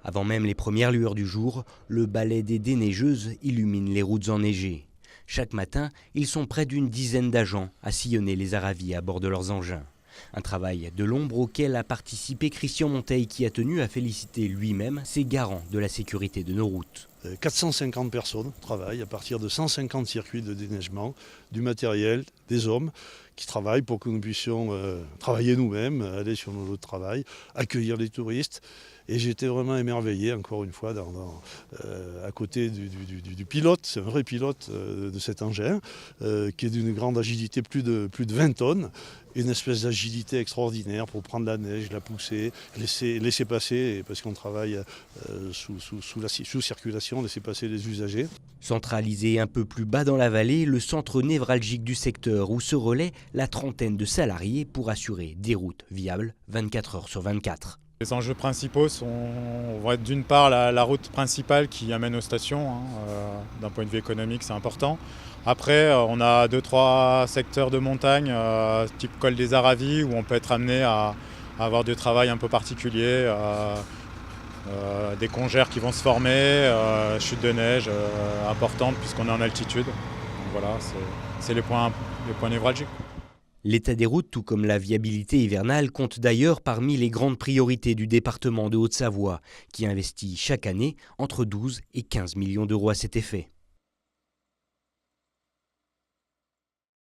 Avant même les premières lueurs du jour, le balai des déneigeuses illumine les routes enneigées. Chaque matin, ils sont près d'une dizaine d'agents à sillonner les Aravis à bord de leurs engins. Un travail de l'ombre auquel a participé Christian Monteil qui a tenu à féliciter lui-même ses garants de la sécurité de nos routes. 450 personnes travaillent à partir de 150 circuits de déneigement, du matériel, des hommes qui travaillent pour que nous puissions travailler nous-mêmes, aller sur nos lieux de travail, accueillir les touristes. Et j'étais vraiment émerveillé, encore une fois, à côté du pilote, c'est un vrai pilote de cet engin, qui est d'une grande agilité, plus de 20 tonnes, une espèce d'agilité extraordinaire pour prendre la neige, la pousser, laisser passer, parce qu'on travaille sous circulation, laisser passer les usagers. Centralisé un peu plus bas dans la vallée, le centre névralgique du secteur où se relaie la trentaine de salariés pour assurer des routes viables 24 heures sur 24. Les enjeux principaux vont être d'une part la route principale qui amène aux stations. D'un point de vue économique, c'est important. Après, on a 2-3 secteurs de montagne, type col des Aravis, où on peut être amené à avoir du travail un peu particulier, des congères qui vont se former, chute de neige importante puisqu'on est en altitude. Donc voilà, c'est les points névralgiques. L'état des routes, tout comme la viabilité hivernale, compte d'ailleurs parmi les grandes priorités du département de Haute-Savoie, qui investit chaque année entre 12 et 15 millions d'euros à cet effet.